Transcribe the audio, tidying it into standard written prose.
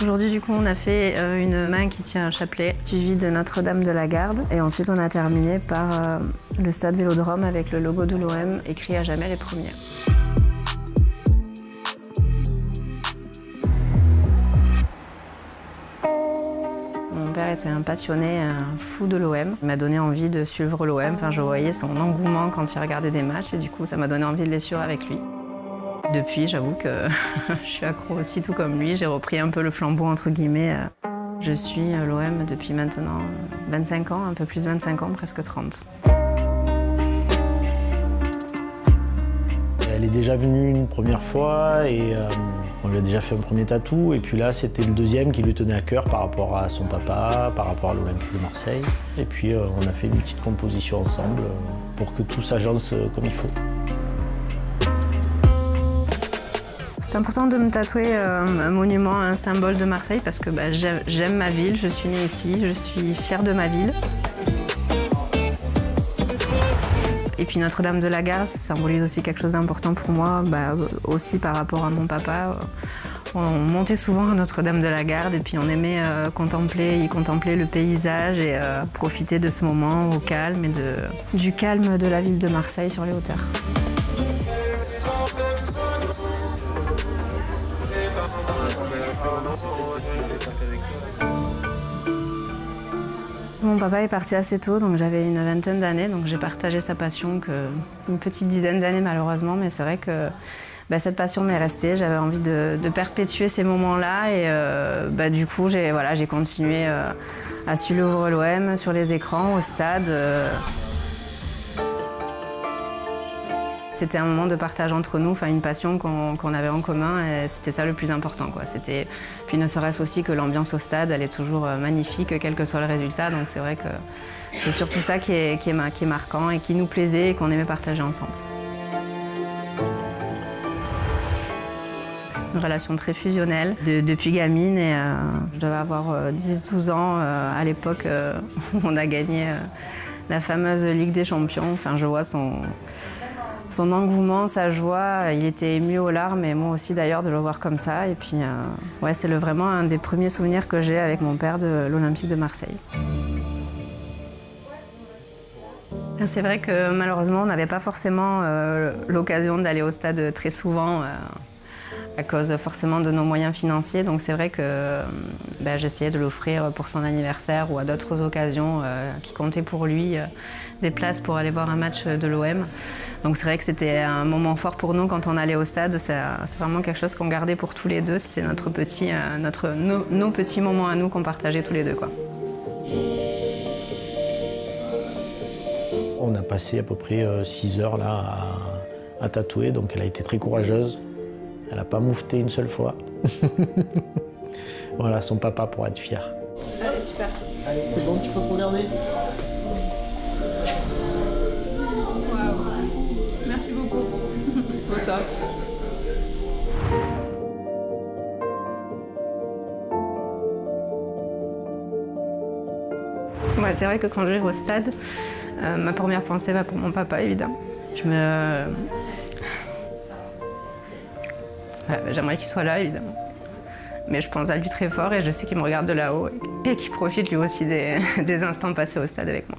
Aujourd'hui, du coup, on a fait une main qui tient un chapelet, suivi de Notre-Dame de la Garde. Et ensuite, on a terminé par le stade Vélodrome avec le logo de l'OM, écrit à jamais les premiers. Mon père était un passionné, un fou de l'OM. Il m'a donné envie de suivre l'OM. Enfin, je voyais son engouement quand il regardait des matchs et du coup, ça m'a donné envie de les suivre avec lui. Depuis, j'avoue que je suis accro aussi, tout comme lui. J'ai repris un peu le flambeau, entre guillemets. Je suis l'OM depuis maintenant 25 ans, un peu plus de 25 ans, presque 30. Elle est déjà venue une première fois et on lui a déjà fait un premier tatou. Et puis là, c'était le deuxième qui lui tenait à cœur par rapport à son papa, par rapport à l'Olympique de Marseille. Et puis on a fait une petite composition ensemble pour que tout s'agence comme il faut. C'est important de me tatouer un monument, un symbole de Marseille parce que j'aime ma ville, je suis née ici, je suis fière de ma ville. Et puis Notre-Dame de la Garde, ça symbolise aussi quelque chose d'important pour moi, aussi par rapport à mon papa. On montait souvent à Notre-Dame de la Garde et puis on aimait y contempler le paysage et profiter de ce moment au calme et du calme de la ville de Marseille sur les hauteurs. Mon papa est parti assez tôt, donc j'avais une vingtaine d'années, donc j'ai partagé sa passion qu'une petite dizaine d'années malheureusement, mais c'est vrai que cette passion m'est restée. J'avais envie de perpétuer ces moments-là et du coup j'ai continué à suivre l'OM sur les écrans, au stade. C'était un moment de partage entre nous, une passion qu'on avait en commun et c'était ça le plus important, quoi. Puis ne serait-ce aussi que l'ambiance au stade, elle est toujours magnifique, quel que soit le résultat. Donc c'est vrai que c'est surtout ça qui est marquant et qui nous plaisait et qu'on aimait partager ensemble. Une relation très fusionnelle depuis gamine et je devais avoir 10-12 ans à l'époque où on a gagné la fameuse Ligue des Champions. Enfin, je vois son engouement, sa joie, il était ému aux larmes et moi aussi d'ailleurs de le voir comme ça. Et puis c'est vraiment un des premiers souvenirs que j'ai avec mon père de l'Olympique de Marseille. C'est vrai que malheureusement on n'avait pas forcément l'occasion d'aller au stade très souvent à cause forcément de nos moyens financiers. Donc c'est vrai que j'essayais de l'offrir pour son anniversaire ou à d'autres occasions qui comptaient pour lui, des places pour aller voir un match de l'OM. Donc c'est vrai que c'était un moment fort pour nous quand on allait au stade. C'est vraiment quelque chose qu'on gardait pour tous les deux. C'était nos petits moments à nous qu'on partageait tous les deux, quoi. On a passé à peu près 6 heures là à tatouer, donc elle a été très courageuse. Elle n'a pas moufté une seule fois. Voilà, son papa pourra être fier. Allez, super. Allez, c'est bon, tu peux te regarder. Merci beaucoup. Au top. C'est vrai que quand je vais au stade, ma première pensée va pour mon papa, évidemment. J'aimerais qu'il soit là, évidemment. Mais je pense à lui très fort et je sais qu'il me regarde de là-haut et qu'il profite lui aussi des instants passés au stade avec moi.